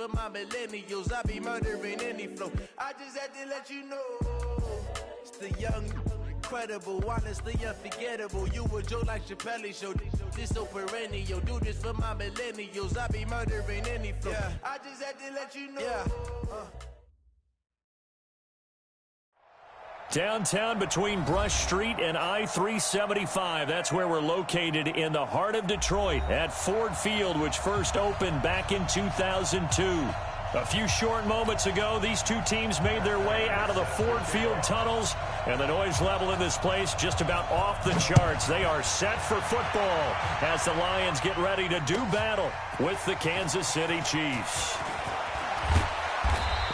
for my millennials. I be murdering any flow. I just had to let you know. It's the young, incredible, honestly unforgettable. You a joke like Chappelle Show. This so perennial. Do this for my millennials. I be murdering any flow. Yeah. I just had to let you know. Yeah. Downtown between Brush Street and I-375. That's where we're located in the heart of Detroit at Ford Field, which first opened back in 2002. A few short moments ago, these two teams made their way out of the Ford Field tunnels, and the noise level in this place just about off the charts. They are set for football as the Lions get ready to do battle with the Kansas City Chiefs.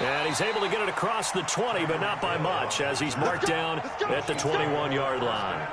And he's able to get it across the 20, but not by much, as he's marked down at the 21-yard line.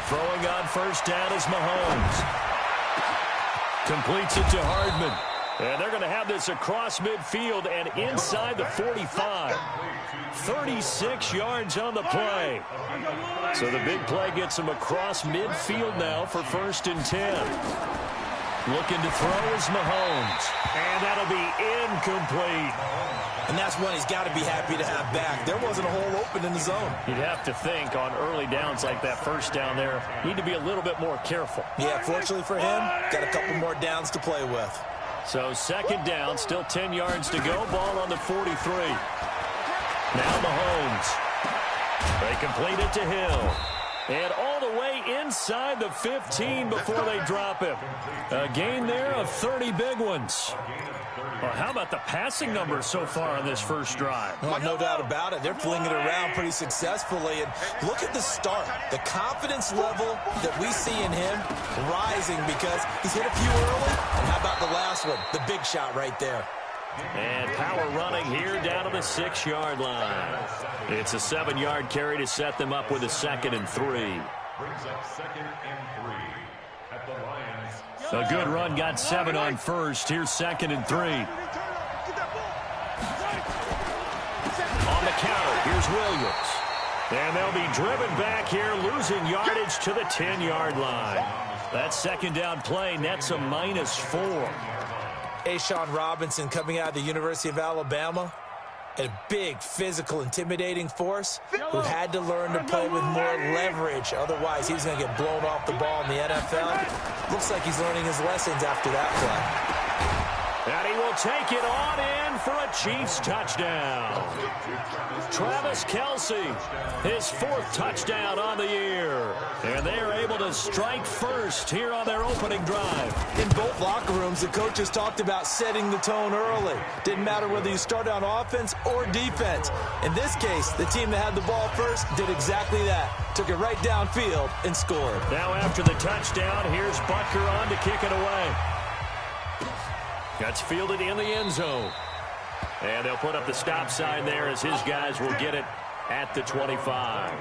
Throwing on first down is Mahomes. Completes it to Hardman. And they're going to have this across midfield and inside the 45. 36 yards on the play. So the big play gets him across midfield now for 1st and 10. Looking to throw is Mahomes. And that'll be incomplete. And that's one he's got to be happy to have back. There wasn't a hole open in the zone. You'd have to think on early downs like that first down there, need to be a little bit more careful. Yeah, fortunately for him, got a couple more downs to play with. So 2nd down, still 10 yards to go. Ball on the 43. Now Mahomes. They complete it to Hill. And all the way inside the 15 before they drop him. A gain there of 30 big ones. Well, how about the passing numbers so far on this first drive? Well, no doubt about it. They're flinging it around pretty successfully. And look at the start. The confidence level that we see in him rising because he's hit a few early. And how about the last one? The big shot right there. And power running here down to the 6-yard line. It's a 7-yard carry to set them up with a 2nd and 3. Brings up 2nd and 3 at the Lions. A good run, got 7 on first. Here's 2nd and 3. On the counter, here's Williams. And they'll be driven back here, losing yardage to the 10-yard line. That 2nd down play nets a -4. Ashawn Robinson coming out of the University of Alabama. A big, physical, intimidating force who had to learn to play with more leverage. Otherwise, he's going to get blown off the ball in the NFL. Looks like he's learning his lessons after that play. And he will take it on in for a Chiefs touchdown. Travis Kelce, his 4th touchdown on the year. And they are able to strike first here on their opening drive. In both locker rooms, the coaches talked about setting the tone early. Didn't matter whether you started on offense or defense. In this case, the team that had the ball first did exactly that. Took it right downfield and scored. Now after the touchdown, here's Butker on to kick it away. That's fielded in the end zone. And they'll put up the stop sign there as his guys will get it at the 25.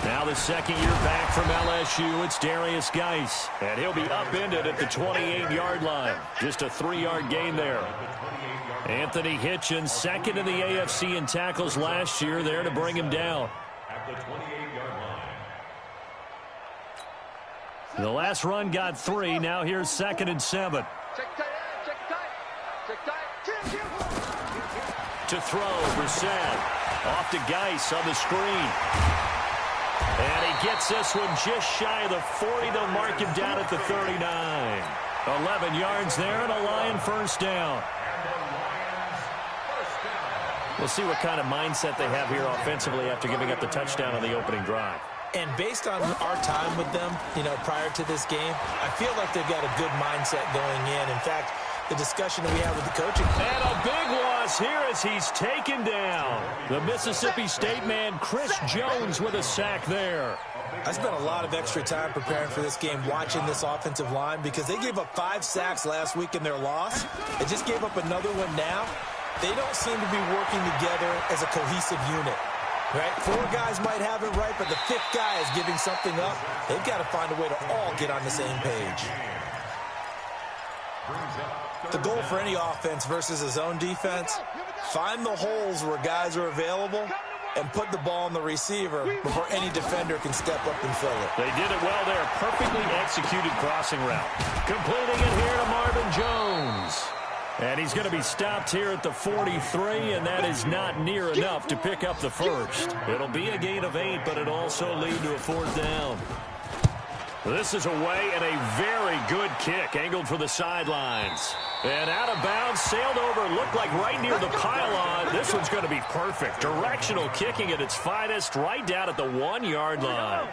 Now the 2nd year back from LSU, it's Darius Geis. And he'll be upended at the 28-yard line. Just a 3-yard gain there. Anthony Hitchens, 2nd in the AFC in tackles last year, there to bring him down. At the 28-yard line. The last run got 3. Now here's 2nd and 7. To throw, Brissett. Off to Geis on the screen. And he gets this one just shy of the 40. They'll mark him down at the 39. 11 yards there and a Lion 1st down. We'll see what kind of mindset they have here offensively after giving up the touchdown on the opening drive. And based on our time with them, prior to this game, I feel like they've got a good mindset going in. In fact, the discussion that we have with the coaching. And a big loss here as he's taken down. The Mississippi State man, Chris Jones, with a sack there. I spent a lot of extra time preparing for this game watching this offensive line because they gave up 5 sacks last week in their loss. They just gave up another one now. They don't seem to be working together as a cohesive unit. Right? 4 guys might have it right, but the 5th guy is giving something up. They've got to find a way to all get on the same page. The goal for any offense versus a zone defense, find the holes where guys are available and put the ball on the receiver before any defender can step up and fill it. They did it well there. Perfectly executed crossing route. Completing it here to Marvin Jones. And he's going to be stopped here at the 43, and that is not near enough to pick up the first. It'll be a gain of 8, but it'll also lead to a 4th down. This is away, and a very good kick, angled for the sidelines. And out of bounds, sailed over, looked like right near the pylon. This one's going to be perfect. Directional kicking at its finest, right down at the 1-yard line.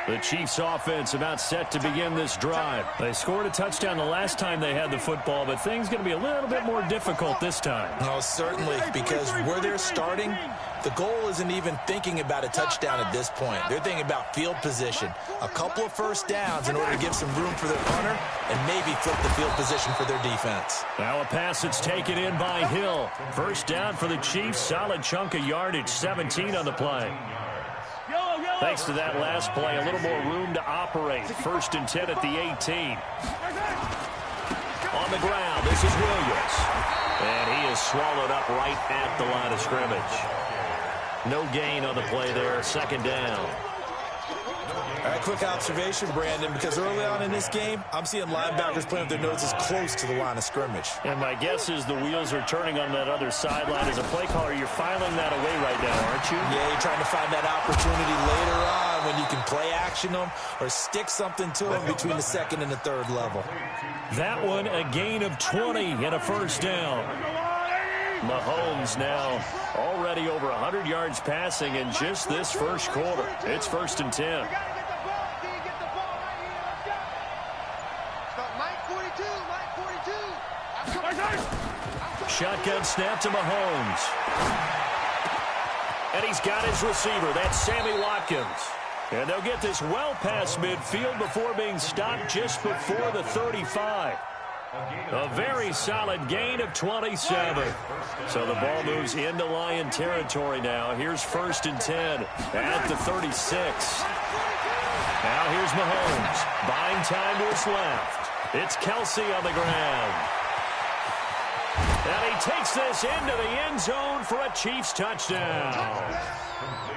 The Chiefs' offense about set to begin this drive. They scored a touchdown the last time they had the football, but things going to be a little bit more difficult this time. No, certainly, because where they're starting, the goal isn't even thinking about a touchdown at this point. They're thinking about field position, a couple of first downs in order to give some room for their punter and maybe flip the field position for their defense. Now a pass that's taken in by Hill. First down for the Chiefs, solid chunk of yardage, 17 on the play. Thanks to that last play, a little more room to operate. 1st and 10 at the 18. On the ground, this is Williams. And he is swallowed up right at the line of scrimmage. No gain on the play there, 2nd down. All right, quick observation, Brandon, because early on in this game, I'm seeing linebackers playing with their noses close to the line of scrimmage. And my guess is the wheels are turning on that other sideline. As a play caller, you're filing that away right now, aren't you? Yeah, you're trying to find that opportunity later on when you can play action them or stick something to them between the 2nd and the 3rd level. That one, a gain of 20 and a 1st down. Mahomes now already over 100 yards passing in just this first quarter. It's 1st and 10. Shotgun snap to Mahomes. And he's got his receiver. That's Sammy Watkins. And they'll get this well past midfield before being stopped just before the 35. A very solid gain of 27. So the ball moves into Lion territory now. Here's 1st and 10 at the 36. Now here's Mahomes. Buying time to his left. It's Kelsey on the ground. And he takes this into the end zone for a Chiefs touchdown.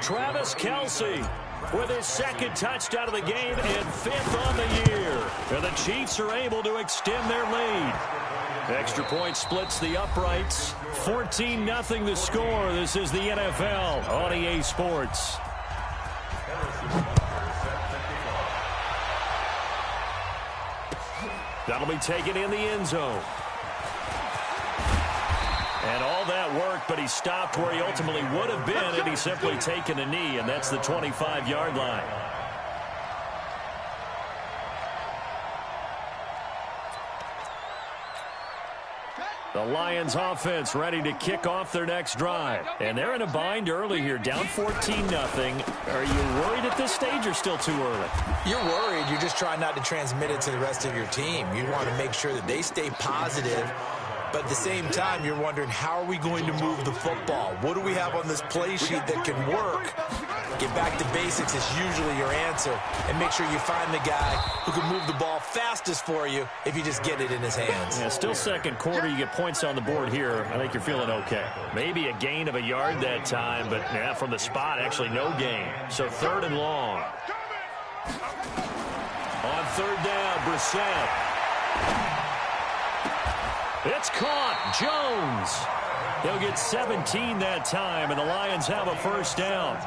Travis Kelsey with his 2nd touchdown of the game and 5th on the year. And the Chiefs are able to extend their lead. Extra point splits the uprights. 14-0 the score. This is the NFL on EA Sports. That'll be taken in the end zone. And all that worked, but he stopped where he ultimately would have been had he simply taken a knee, and that's the 25-yard line. The Lions offense ready to kick off their next drive. And they're in a bind early here, down 14-0. Are you worried at this stage or still too early? You're worried. You're just trying not to transmit it to the rest of your team. You want to make sure that they stay positive. But at the same time, you're wondering, how are we going to move the football? What do we have on this play sheet that can work? Get back to basics is usually your answer. And make sure you find the guy who can move the ball fastest for you if you just get it in his hands. Yeah, still 2nd quarter. You get points on the board here. I think you're feeling okay. Maybe a gain of a yard that time, but yeah, from the spot, actually no gain. So 3rd and long. On 3rd down, Brissett. It's caught. Jones. He'll get 17 that time, and the Lions have a 1st down.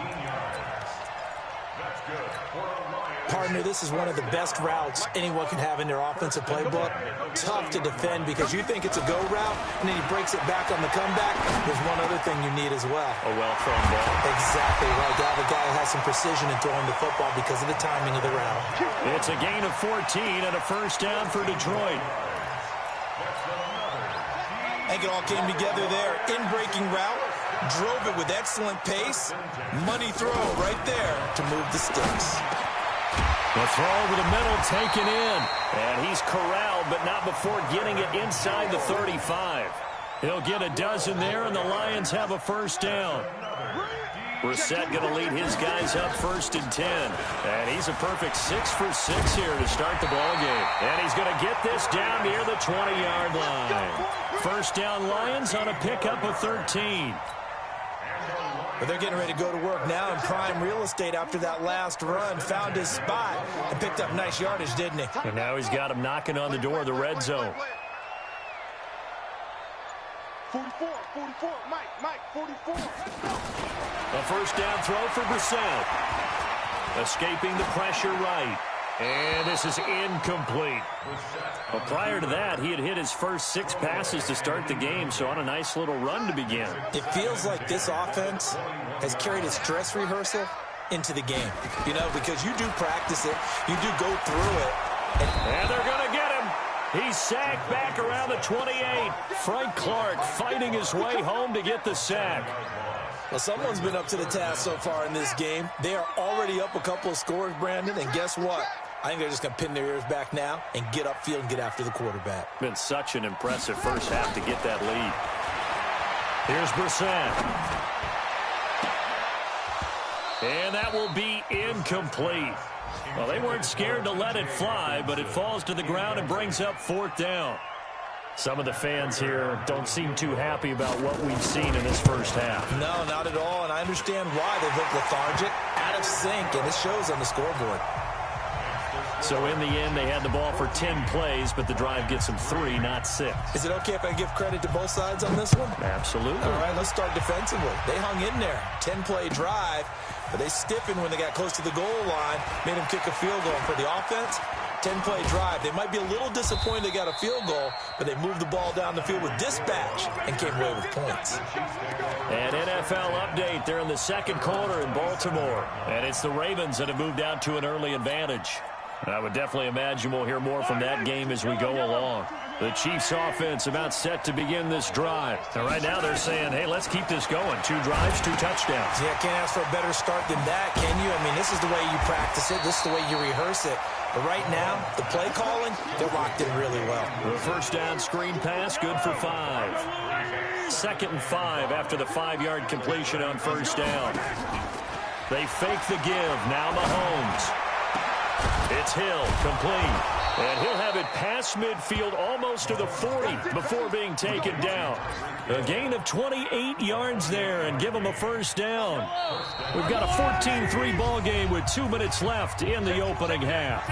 Partner, this is one of the best routes anyone can have in their offensive playbook. Tough to defend because you think it's a go route, and then he breaks it back on the comeback. There's one other thing you need as well. A well-thrown ball. Exactly right. To have a guy who has some precision in throwing the football because of the timing of the route. It's a gain of 14 and a 1st down for Detroit. I think it all came together there. In-breaking route, drove it with excellent pace. Money throw right there to move the sticks. The throw over the middle taken in. And he's corralled, but not before getting it inside the 35. He'll get a dozen there, and the Lions have a first down. Brissett going to lead his guys up 1st and 10. And he's a perfect 6 for 6 here to start the ball game. And he's going to get this down near the 20-yard line. First down Lions on a pickup of 13. But they're getting ready to go to work now in prime real estate after that last run. Found his spot and picked up nice yardage, didn't he? And now he's got him knocking on the door of the red zone. 44, Mike, 44. A first down throw for Brissett. Escaping the pressure right. And this is incomplete. Well, prior to that, he had hit his first 6 passes to start the game, so on a nice little run to begin. It feels like this offense has carried a stress rehearsal into the game. You know, because you do practice it, you do go through it. And they're going to get him. He's sacked back around the 28. Frank Clark fighting his way home to get the sack. Well, someone's been up to the task so far in this game. They are already up a couple of scores, Brandon, and guess what? I think they're just going to pin their ears back now and get upfield and get after the quarterback. Been such an impressive first half to get that lead. Here's Brissett. And that will be incomplete. Well, they weren't scared to let it fly, but it falls to the ground and brings up 4th down. Some of the fans here don't seem too happy about what we've seen in this first half. No, not at all, and I understand why. They look lethargic, out of sync, and it shows on the scoreboard. So in the end, they had the ball for 10 plays, but the drive gets them 3, not 6. Is it okay if I give credit to both sides on this one? Absolutely. All right, let's start defensively. They hung in there. 10-play drive, but they stiffened when they got close to the goal line, made them kick a field goal. For the offense, 10-play drive. They might be a little disappointed they got a field goal, but they moved the ball down the field with dispatch and came away with points. An NFL update. They're in the second quarter in Baltimore, and it's the Ravens that have moved out to an early advantage. I would definitely imagine we'll hear more from that game as we go along. The Chiefs offense about set to begin this drive. And right now they're saying, hey, let's keep this going. 2 drives, 2 touchdowns. Yeah, can't ask for a better start than that, can you? I mean, this is the way you practice it. This is the way you rehearse it. But right now, the play calling, they're locked in really well. The first down screen pass, good for 5. 2nd and 5 after the 5-yard completion on first down. They fake the give. Now Mahomes. It's Hill, complete. And he'll have it past midfield almost to the 40 before being taken down. A gain of 28 yards there and give him a first down. We've got a 14-3 ball game with 2 minutes left in the opening half.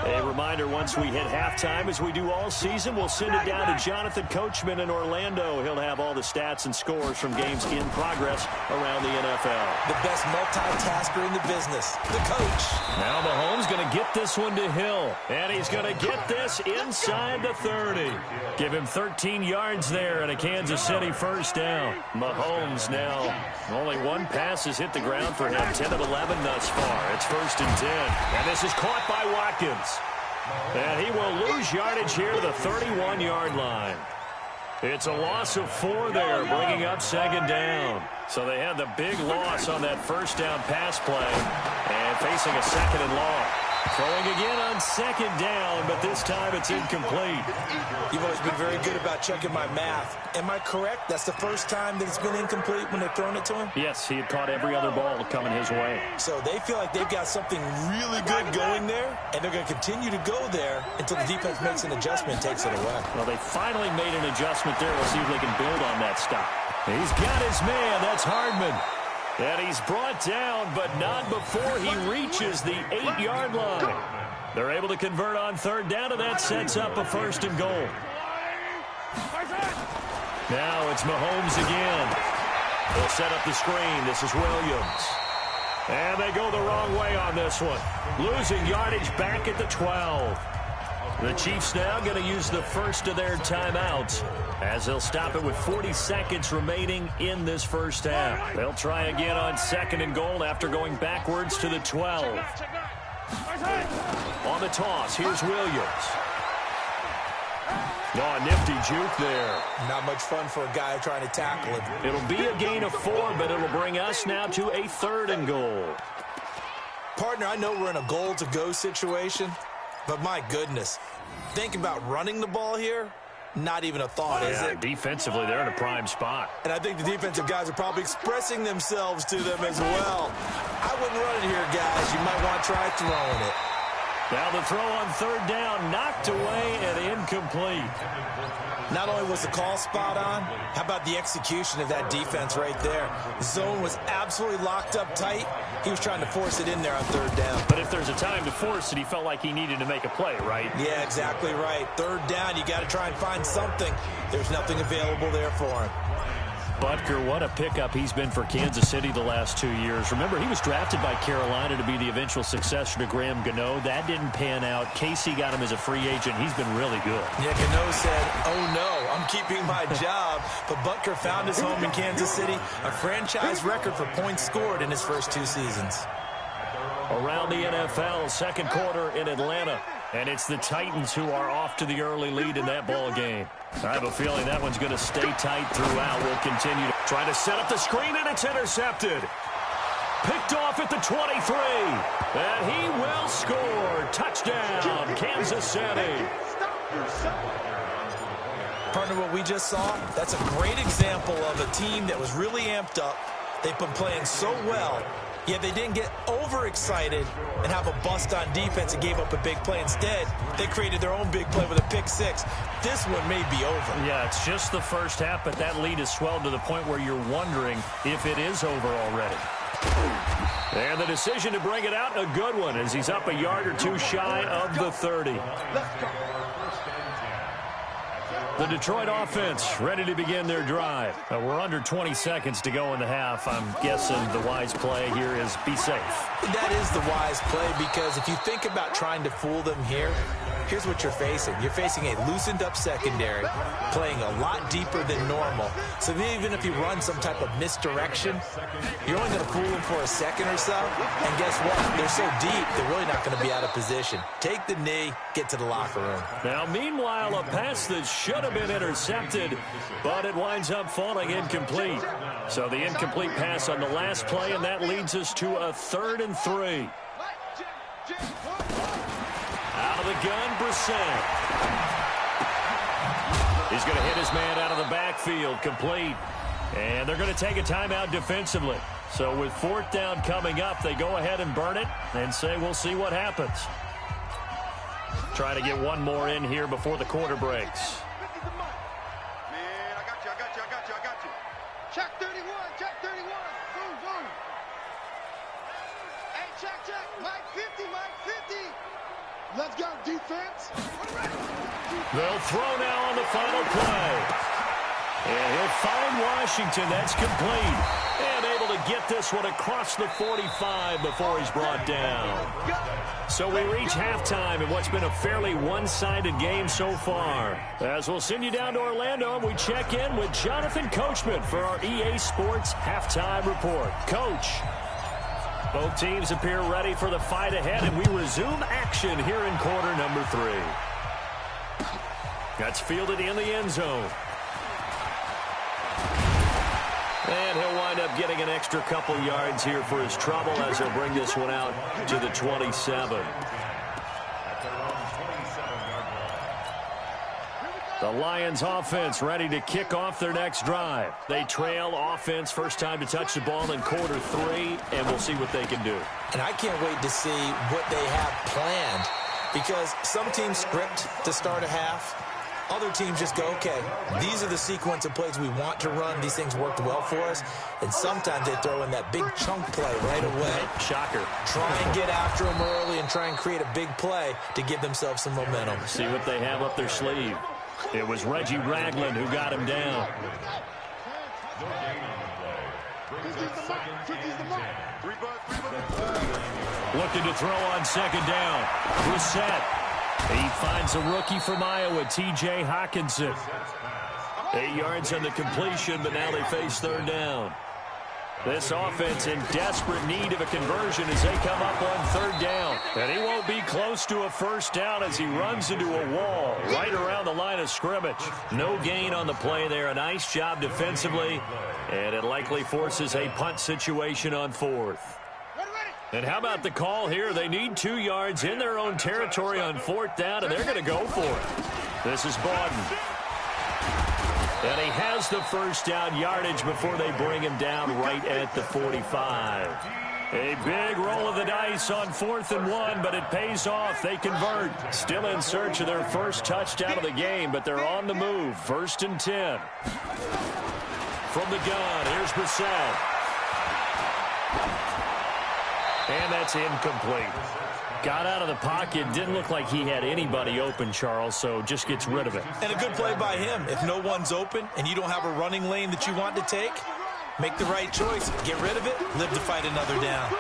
A reminder, once we hit halftime, as we do all season, we'll send it down to Jonathan Coachman in Orlando. He'll have all the stats and scores from games in progress around the NFL. The best multitasker in the business, the coach. Now Mahomes going to get this one to Hill, and he's going to get this inside the 30. Give him 13 yards there and a Kansas City first down. Mahomes now, only 1 pass has hit the ground for him, 10 of 11 thus far. It's 1st and 10, and this is caught by Watkins. And he will lose yardage here to the 31-yard line. It's a loss of 4 there, bringing up 2nd down. So they had the big loss on that first down pass play and facing a 2nd and long. Throwing again on 2nd down, but this time it's incomplete. You've always been very good about checking my math. Am I correct? That's the first time that it's been incomplete when they've thrown it to him? Yes, he had caught every other ball coming his way. So they feel like they've got something really good going there, and they're going to continue to go there until the defense makes an adjustment and takes it away. Well, they finally made an adjustment there. We'll see if they can build on that stop. He's got his man. That's Hardman. And he's brought down, but not before he reaches the 8-yard line. They're able to convert on 3rd down, and that sets up a 1st and goal. Now it's Mahomes again. They'll set up the screen. This is Williams. And they go the wrong way on this one. Losing yardage back at the 12. The Chiefs now going to use the first of their timeouts as they'll stop it with 40 seconds remaining in this first half. They'll try again on 2nd and goal after going backwards to the 12. On the toss, here's Williams. Oh, nifty juke there. Not much fun for a guy trying to tackle him. It'll be a gain of 4, but it'll bring us now to a 3rd and goal. Partner, I know we're in a goal-to-go situation, but my goodness, think about running the ball here. Not even a thought, is it? Defensively, they're in a prime spot. And I think the defensive guys are probably expressing themselves to them as well. I wouldn't run it here, guys. You might want to try throwing it. Now the throw on 3rd down, knocked away and incomplete. Not only was the call spot on, how about the execution of that defense right there? The zone was absolutely locked up tight. He was trying to force it in there on 3rd down. But if there's a time to force it, he felt like he needed to make a play, right? Yeah, exactly right. 3rd down, you got to try and find something. There's nothing available there for him. Butker, what a pickup he's been for Kansas City the last 2 years. Remember, he was drafted by Carolina to be the eventual successor to Graham Gano. That didn't pan out. Casey got him as a free agent. He's been really good. Yeah, Gano said, oh no, I'm keeping my job. But Butker found his home in Kansas City, a franchise record for points scored in his first 2 seasons. Around the NFL, 2nd quarter in Atlanta. And it's the Titans who are off to the early lead in that ball game. I have a feeling that one's going to stay tight throughout. We'll continue to try to set up the screen, and it's intercepted. Picked off at the 23. And he will score. Touchdown, Kansas City. Partner, what we just saw, that's a great example of a team that was really amped up. They've been playing so well, yet they didn't get overexcited and have a bust on defense and gave up a big play. Instead, they created their own big play with a pick 6. This one may be over. Yeah, it's just the first half, but that lead has swelled to the point where you're wondering if it is over already. And the decision to bring it out, a good one, as he's up a yard or 2 shy of the 30. The Detroit offense ready to begin their drive. We're under 20 seconds to go in the half. I'm guessing the wise play here is be safe. That is the wise play, because if you think about trying to fool them here, here's what you're facing. You're facing a loosened up secondary, playing a lot deeper than normal. So even if you run some type of misdirection, you're only going to fool them for a second or so. And guess what? They're so deep, they're really not going to be out of position. Take the knee, get to the locker room. Now, meanwhile, a pass that should have been intercepted, but it winds up falling incomplete. So the incomplete pass on the last play, and that leads us to a 3rd and 3. Out of the gun, Brissett. He's going to hit his man out of the backfield, complete. And they're going to take a timeout defensively. So with 4th down coming up, they go ahead and burn it and say we'll see what happens. Trying to get one more in here before the quarter breaks. Man, I got you. Check 31, check 31. Boom, boom. Hey, check. Mike 50. Let's go, defense. They'll throw now on the final play. And he'll find Washington. That's complete. And able to get this one across the 45 before he's brought down. So we reach halftime in what's been a fairly one-sided game so far. As we'll send you down to Orlando, and we check in with Jonathan Coachman for our EA Sports Halftime Report. Coach, both teams appear ready for the fight ahead, and we resume action here in quarter number 3. That's fielded in the end zone. And he'll wind up getting an extra couple yards here for his trouble as he'll bring this one out to the 27. The Lions offense ready to kick off their next drive. They trail offense, first time to touch the ball in quarter 3, and we'll see what they can do. And I can't wait to see what they have planned, because some teams script to start a half. Other teams just go, okay, these are the sequence of plays we want to run. These things worked well for us. And sometimes they throw in that big chunk play right away. Shocker. Try and get after them early and try and create a big play to give themselves some momentum. See what they have up their sleeve. It was Reggie Ragland who got him down. Looking to throw on 2nd down. Brissett. He finds a rookie from Iowa, T.J. Hawkinson. 8 yards on the completion, but now they face 3rd down. This offense in desperate need of a conversion as they come up on third down. And he won't be close to a first down as he runs into a wall right around the line of scrimmage. No gain on the play there. A nice job defensively. And it likely forces a punt situation on fourth. And how about the call here? They need 2 yards in their own territory on fourth down, and they're going to go for it. This is Bawden. And he has the first down yardage before they bring him down right at the 45. A big roll of the dice on 4th and 1, but it pays off. They convert. Still in search of their first touchdown of the game, but they're on the move. 1st and 10. From the gun, here's Brissett. And that's incomplete. Got out of the pocket. Didn't look like he had anybody open, Charles, so just gets rid of it. And a good play by him. If no one's open and you don't have a running lane that you want to take, make the right choice. Get rid of it. Live to fight another down.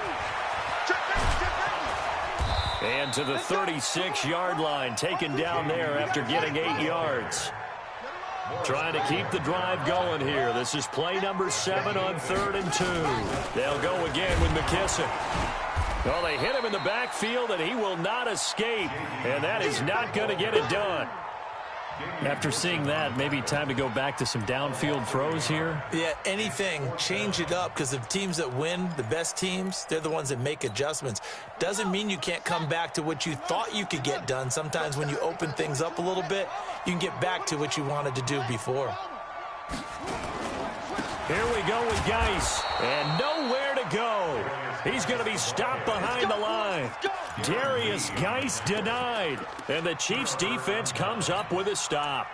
And to the 36-yard line, taken down there after getting 8 yards. Trying to keep the drive going here. This is play number 7 on 3rd and 2. They'll go again with McKissick. Well, they hit him in the backfield, and he will not escape. And that is not going to get it done. After seeing that, maybe time to go back to some downfield throws here. Yeah, anything. Change it up, because the teams that win, the best teams, they're the ones that make adjustments. Doesn't mean you can't come back to what you thought you could get done. Sometimes when you open things up a little bit, you can get back to what you wanted to do before. Here we go with Geis, and nowhere to go. He's going to be stopped behind the line. Darius Geis denied, and the Chiefs' defense comes up with a stop.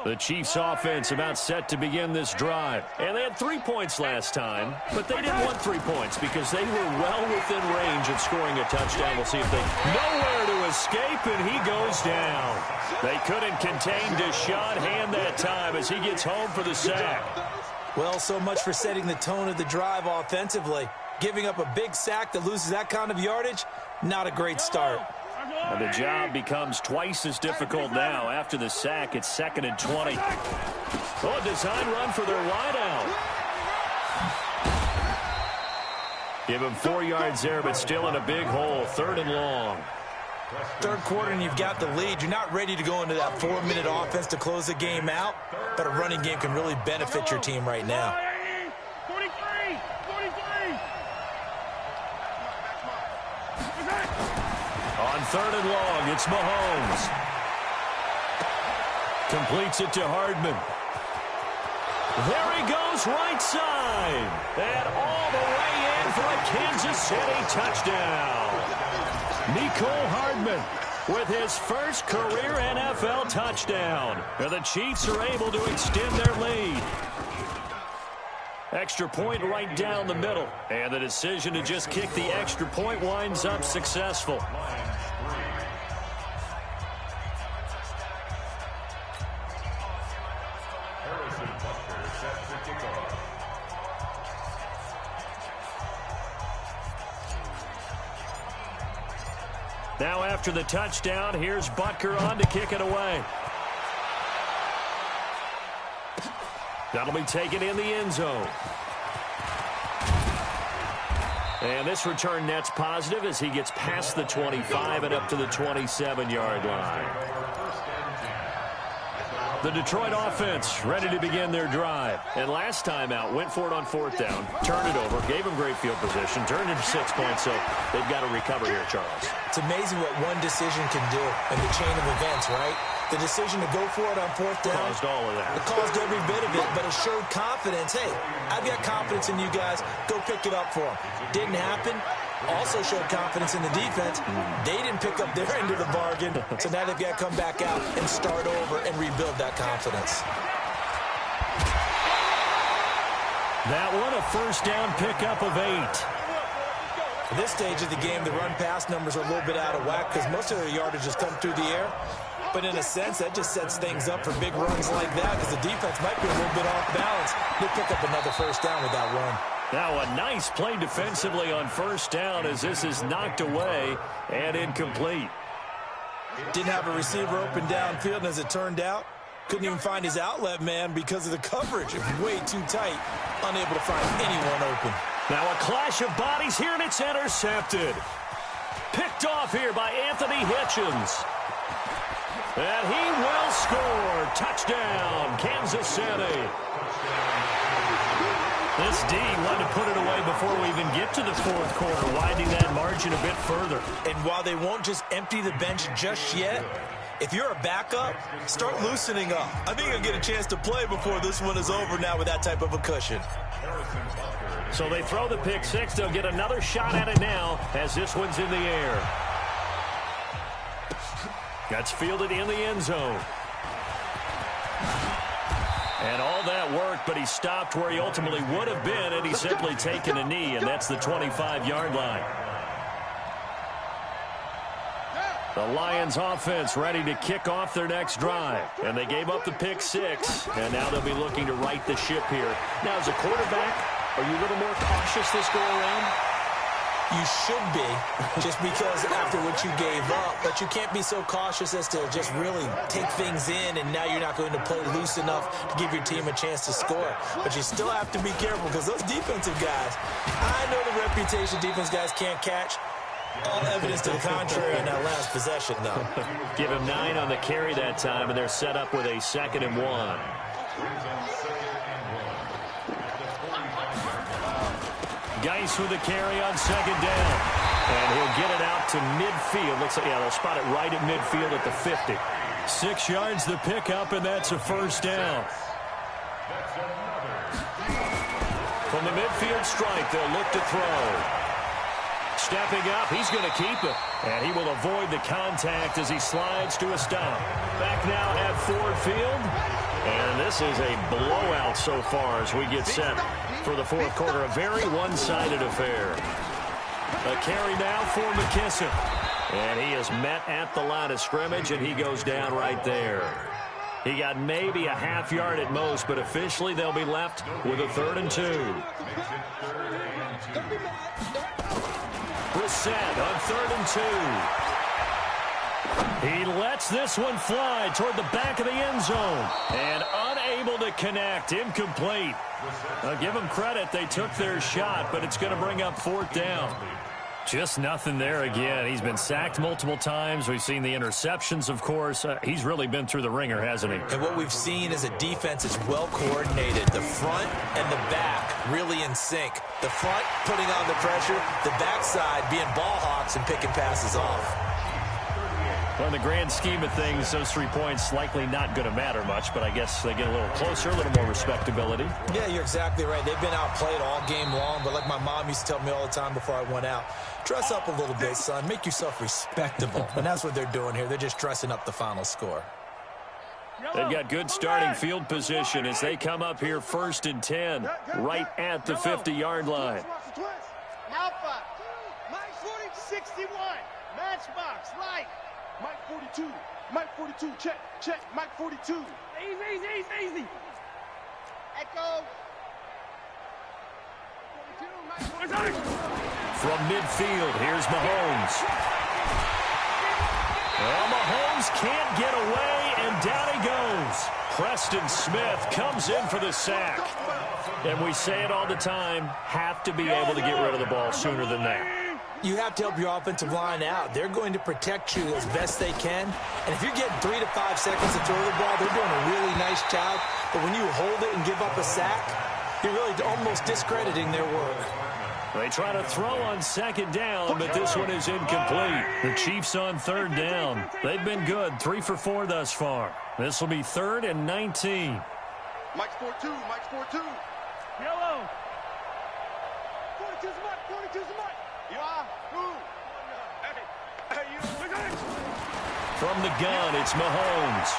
The Chiefs' offense about set to begin this drive. And they had 3 points last time, but they didn't want 3 points because they were well within range of scoring a touchdown. We'll see if they... Nowhere to escape, and he goes down. They couldn't contain Deshaun Hand that time as he gets home for the sack. Well, so much for setting the tone of the drive offensively. Giving up a big sack that loses that kind of yardage, not a great start. And the job becomes twice as difficult now. After the sack, it's 2nd and 20. Oh, a design run for their wideout. Give him 4 yards there, but still in a big hole. 3rd and long. Third quarter and you've got the lead. You're not ready to go into that 4-minute offense to close the game out, but a running game can really benefit your team right now. On 3rd and long, it's Mahomes. Completes it to Hardman. There he goes, right side. And all the way in for a Kansas City touchdown. Mecole Hardman with his first career NFL touchdown. And the Chiefs are able to extend their lead. Extra point right down the middle. And the decision to just kick the extra point winds up successful. Now after the touchdown, here's Butker on to kick it away. That'll be taken in the end zone. And this return net's positive as he gets past the 25 and up to the 27-yard line. The Detroit offense ready to begin their drive. And last time out, went for it on 4th down, turned it over, gave them great field position, turned into 6 points, so they've got to recover here, Charles. It's amazing what one decision can do in the chain of events, right? The decision to go for it on 4th down. Caused all of that. It caused every bit of it, but it showed confidence. Hey, I've got confidence in you guys. Go pick it up for them. Didn't happen. Also showed confidence in the defense. They didn't pick up their end of the bargain, so now they've got to come back out and start over and rebuild that confidence. That one, a first down pickup of 8. At this stage of the game, the run-pass numbers are a little bit out of whack because most of their yardage has come through the air. But in a sense, that just sets things up for big runs like that because the defense might be a little bit off balance. They'll pick up another first down with that run. Now a nice play defensively on first down as this is knocked away and incomplete. Didn't have a receiver open downfield, and as it turned out, couldn't even find his outlet man because of the coverage. Way too tight, unable to find anyone open. Now a clash of bodies here, and it's intercepted. Picked off here by Anthony Hitchens. And he will score. Touchdown, Kansas City. This D wanted to put it away before we even get to the fourth quarter, widening that margin a bit further. And while they won't just empty the bench just yet, if you're a backup, start loosening up. I think you'll get a chance to play before this one is over now with that type of a cushion. So they throw the pick six. They'll get another shot at it now as this one's in the air. That's fielded in the end zone. And all that worked, but he stopped where he ultimately would have been, and he's simply taken a knee, and that's the 25-yard line. The Lions offense ready to kick off their next drive. And they gave up the pick six, and now they'll be looking to right the ship here. Now, as a quarterback, are you a little more cautious this go-around? You should be, just because after what you gave up, but you can't be so cautious as to just really take things in, and now you're not going to play loose enough to give your team a chance to score. But you still have to be careful because those defensive guys, I know the reputation defense guys can't catch. All evidence to the contrary in that last possession, though. Give him 9 on the carry that time, and they're set up with a 2nd and 1. Geis with the carry on 2nd down. And he'll get it out to midfield. Looks like, yeah, they'll spot it right at midfield at the 50. 6 yards the pickup, and that's a first down. From the midfield stripe, they'll look to throw. Stepping up, he's going to keep it. And he will avoid the contact as he slides to a stop. Back now at Ford Field. And this is a blowout so far as we get set for the fourth quarter. A very one-sided affair. A carry now for McKissick. And he is met at the line of scrimmage, and he goes down right there. He got maybe a half yard at most, but officially they'll be left with a 3rd and 2. Brissett on 3rd and 2. He lets this one fly toward the back of the end zone. And unable to connect. Incomplete. I'll give them credit. They took their shot, but it's going to bring up 4th down. Just nothing there again. He's been sacked multiple times. We've seen the interceptions, of course. He's really been through the ringer, hasn't he? And what we've seen is a defense that's well coordinated. The front and the back really in sync. The front putting on the pressure, the backside being ball hawks and picking passes off. Well, in the grand scheme of things, those 3 points likely not going to matter much, but I guess they get a little closer, a little more respectability. Yeah, you're exactly right. They've been outplayed all game long, but like my mom used to tell me all the time before I went out, dress up a little bit, son. Make yourself respectable. And that's what they're doing here. They're just dressing up the final score. They've got good starting field position as they come up here 1st and 10, right at the 50-yard line. Alpha, Mike 61, matchbox, right. Mike 42, Mike 42, check, Mike 42. Easy. Echo. 42, Mike 42. From midfield, here's Mahomes. Well, Mahomes can't get away, and down he goes. Preston Smith comes in for the sack. And we say it all the time, have to be able to get rid of the ball sooner than that. You have to help your offensive line out. They're going to protect you as best they can. And if you're getting 3 to 5 seconds to throw the ball, they're doing a really nice job. But when you hold it and give up a sack, you're really almost discrediting their work. They try to throw on 2nd down, but this one is incomplete. The Chiefs on 3rd down. They've been good, 3 for 4 thus far. This will be 3rd and 19. Mike's 4-2, Mike's 4-2. Yellow. 42's Mike, 42's Mike. Yahoo! Hey, you. From the gun, it's Mahomes.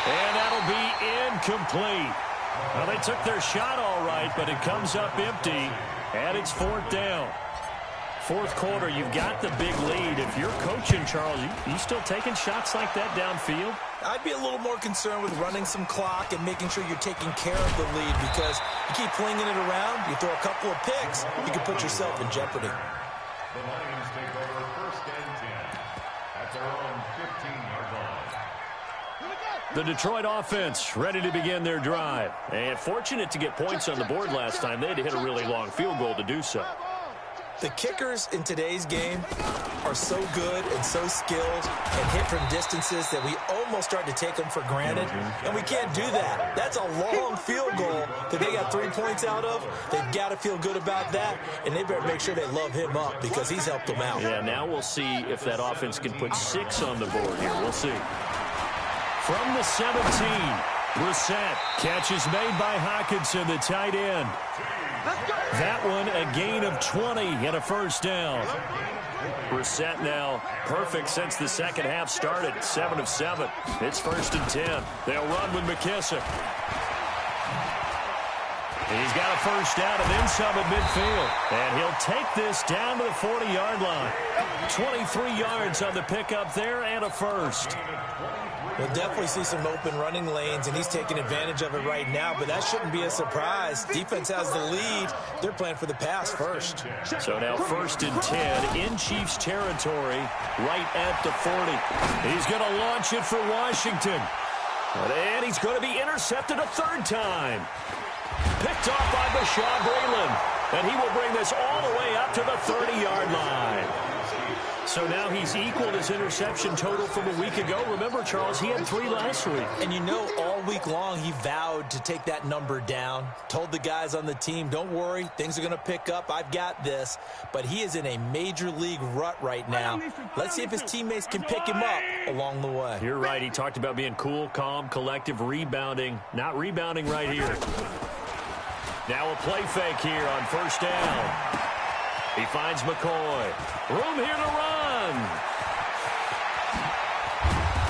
And that'll be incomplete. Well, they took their shot all right, but it comes up empty, and it's 4th down. Fourth quarter, you've got the big lead. If you're coaching, Charles, you still taking shots like that downfield? I'd be a little more concerned with running some clock and making sure you're taking care of the lead, because you keep flinging it around, you throw a couple of picks, you can put yourself in jeopardy. The Lions take over first and 10 at their own 15-yard line. The Detroit offense ready to begin their drive. And fortunate to get points on the board last time. They had to hit a really long field goal to do so. The kickers in today's game are so good and so skilled and hit from distances that we almost start to take them for granted. And we can't do that. That's a long field goal that they got 3 points out of. They've got to feel good about that, and they better make sure they love him up because he's helped them out. Yeah, now we'll see if that offense can put 6 on the board here. We'll see. From the 17, Brissett. Catch is made by Hockenson, the tight end. That one a gain of 20 and a first down. Brissett now perfect since the second half started. 7 of 7. It's first and 10. They'll run with McKissick. He's got a first down and then some at midfield. And he'll take this down to the 40-yard line. 23 yards on the pickup there and a first. We'll definitely see some open running lanes, and he's taking advantage of it right now, but that shouldn't be a surprise. Defense has the lead. They're playing for the pass first. So now first and 10 in Chiefs territory right at the 40. He's going to launch it for Washington. And he's going to be intercepted a third time. Picked off by Bashaud Breeland. And he will bring this all the way up to the 30-yard line. So now he's equaled his interception total from a week ago. Remember, Charles, he had 3 last week. And you know, all week long he vowed to take that number down. Told the guys on the team, don't worry, things are going to pick up. I've got this. But he is in a major league rut right now. Let's see if his teammates can pick him up along the way. You're right. He talked about being cool, calm, collective, rebounding. Not rebounding right here. Now a play fake here on first down. He finds McCoy. Room here to run.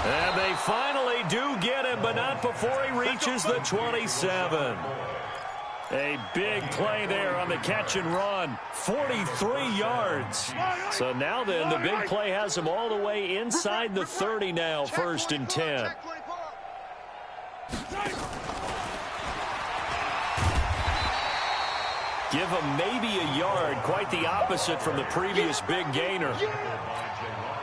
And they finally do get him, but not before he reaches the 27. A big play there on the catch and run. 43 yards. So now then, the big play has him all the way inside the 30 now, first and 10. Give him maybe a yard, quite the opposite from the previous big gainer.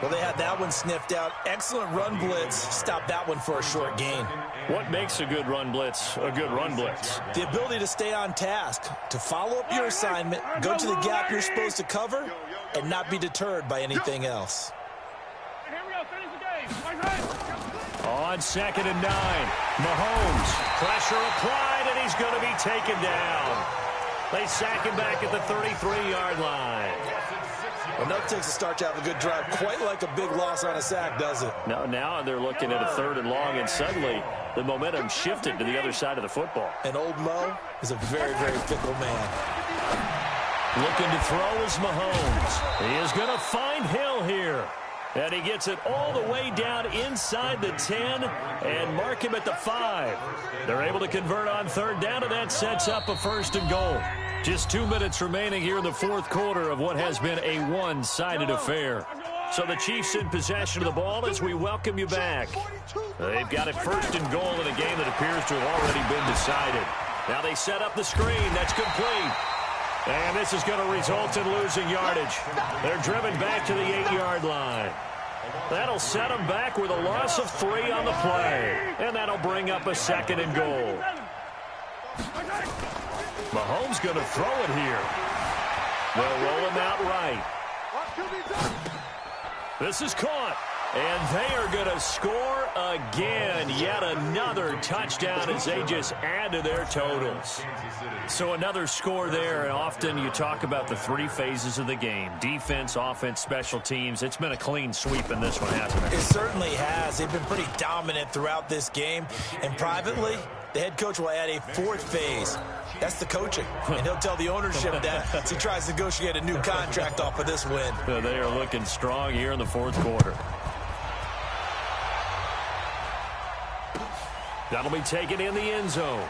Well, they had that one sniffed out. Excellent run blitz. Stopped that one for a short gain. What makes a good run blitz a good run blitz? The ability to stay on task, to follow up your assignment, go to the gap you're supposed to cover, and not be deterred by anything else. Here we go. Finish the game. On second and 9, Mahomes. Pressure applied, and he's going to be taken down. They sack him back at the 33-yard line. Well, nothing takes a start to have a good drive, quite like a big loss on a sack, does it? No, now they're looking at a 3rd and long, and suddenly the momentum shifted to the other side of the football. And old Mo is a very, very fickle man. Looking to throw is Mahomes. He is going to find Hill here. And he gets it all the way down inside the 10 and mark him at the 5. They're able to convert on 3rd down, and that sets up a 1st and goal. Just 2 minutes remaining here in the 4th quarter of what has been a one-sided affair. So the Chiefs in possession of the ball as we welcome you back. They've got it 1st and goal in a game that appears to have already been decided. Now they set up the screen. That's complete. And this is going to result in losing yardage. They're driven back to the 8-yard line. That'll set them back with a loss of 3 on the play. And that'll bring up a 2nd and goal. Mahomes going to throw it here. They'll roll him out right. This is caught. And they are going to score again. Yet another touchdown as they just add to their totals. So another score there. And often you talk about the 3 phases of the game. Defense, offense, special teams. It's been a clean sweep in this one, hasn't it? It certainly has. They've been pretty dominant throughout this game. And privately, the head coach will add a 4th phase. That's the coaching. And he'll tell the ownership that as he tries to negotiate a new contract off of this win. They are looking strong here in the 4th quarter. That'll be taken in the end zone.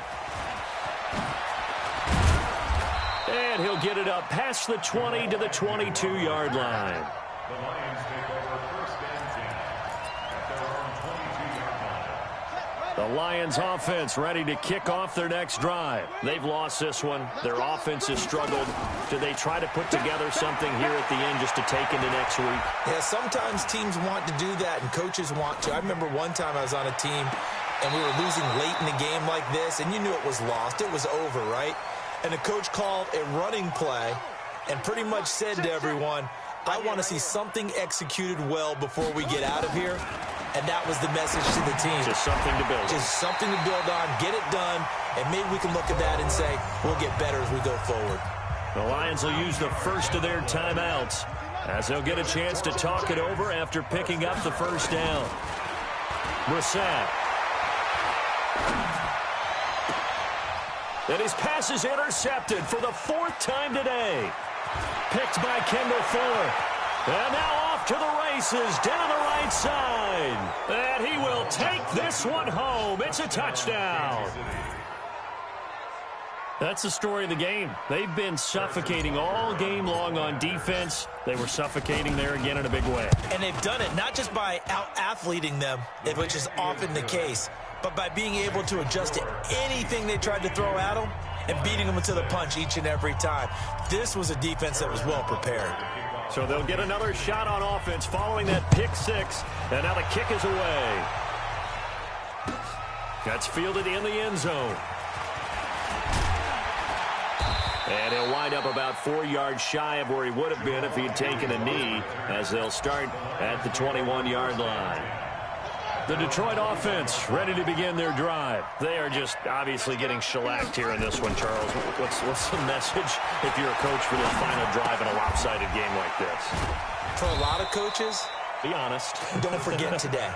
And he'll get it up past the 20 to the 22-yard line. The Lions take over first and 10 at their own 22-yard line. The Lions offense ready to kick off their next drive. They've lost this one. Their offense has struggled. Do they try to put together something here at the end just to take into next week? Yeah, sometimes teams want to do that and coaches want to. I remember one time I was on a team and we were losing late in the game like this, and you knew it was lost. It was over, right? And the coach called a running play and pretty much said to everyone, I want to see something executed well before we get out of here. And that was the message to the team. Just something to build. Just something to build on, get it done, and maybe we can look at that and say, we'll get better as we go forward. The Lions will use the first of their timeouts as they'll get a chance to talk it over after picking up the first down. Brissett. And his pass is intercepted for the 4th time today. Picked by Kendall Fuller. And now off to the races down the right side. And he will take this one home. It's a touchdown. That's the story of the game. They've been suffocating all game long on defense. They were suffocating there again in a big way. And they've done it not just by out-athleting them, which is often the case, but by being able to adjust to anything they tried to throw at them and beating them to the punch each and every time. This was a defense that was well prepared. So they'll get another shot on offense following that pick six. And now the kick is away. That's fielded in the end zone. And he'll wind up about 4 yards shy of where he would have been if he'd taken a knee, as they'll start at the 21-yard line. The Detroit offense ready to begin their drive. They are just obviously getting shellacked here in this one, Charles. What's the message if you're a coach for this final drive in a lopsided game like this? For a lot of coaches, be honest. Don't forget today.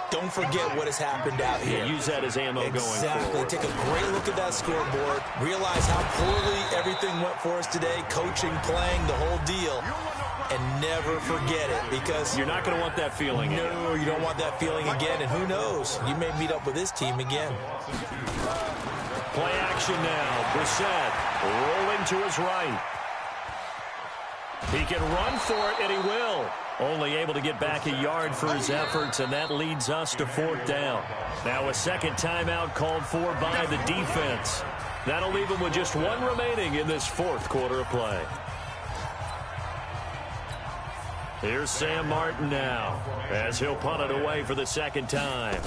Don't forget what has happened out here. Use that as ammo going forward. Exactly. Take a great look at that scoreboard. Realize how poorly everything went for us today. Coaching, playing, the whole deal. And never forget it, because you're not going to want that feeling. No, you don't want that feeling again. And who knows? You may meet up with this team again. Play action now. Brissett rolling to his right. He can run for it, and he will. Only able to get back a yard for his efforts, and that leads us to 4th down. Now a second timeout called for by the defense. That'll leave him with just 1 remaining in this 4th quarter of play. Here's Sam Martin now, as he'll punt it away for the 2nd time.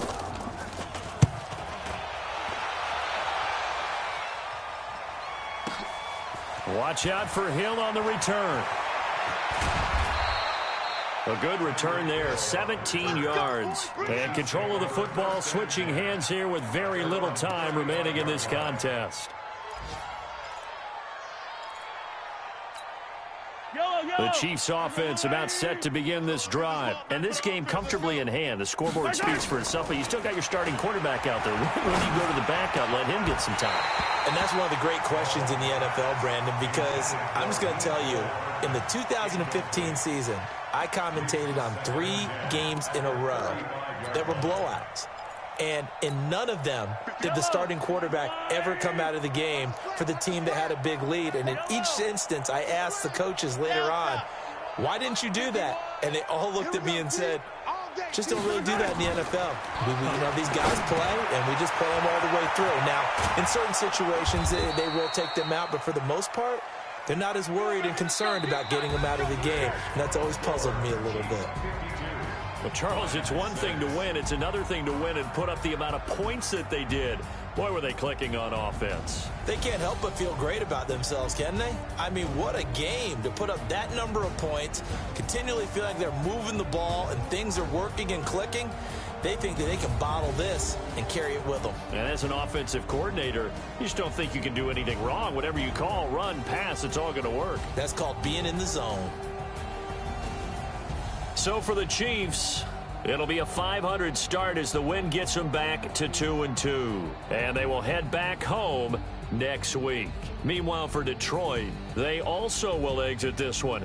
Watch out for Hill on the return. A good return there, 17 yards. And control of the football, switching hands here with very little time remaining in this contest. The Chiefs offense about set to begin this drive. And this game comfortably in hand. The scoreboard speaks for itself, but you still got your starting quarterback out there. When do you go to the backup, let him get some time? And that's one of the great questions in the NFL, Brandon, because I'm just going to tell you, in the 2015 season, I commentated on 3 games in a row that were blowouts. And in none of them did the starting quarterback ever come out of the game for the team that had a big lead. And in each instance, I asked the coaches later on, why didn't you do that? And they all looked at me and said, just don't really do that in the NFL. These guys play, and we just play them all the way through. Now, in certain situations, they will take them out, but for the most part, they're not as worried and concerned about getting them out of the game. And that's always puzzled me a little bit. Well, Charles, it's one thing to win. It's another thing to win and put up the amount of points that they did. Boy, were they clicking on offense. They can't help but feel great about themselves, can they? I mean, what a game to put up that number of points, continually feel like they're moving the ball and things are working and clicking. They think that they can bottle this and carry it with them. And as an offensive coordinator, you just don't think you can do anything wrong. Whatever you call, run, pass, it's all going to work. That's called being in the zone. So for the Chiefs, it'll be a 500 start as the win gets them back to 2-2. And they will head back home next week. Meanwhile, for Detroit, they also will exit this one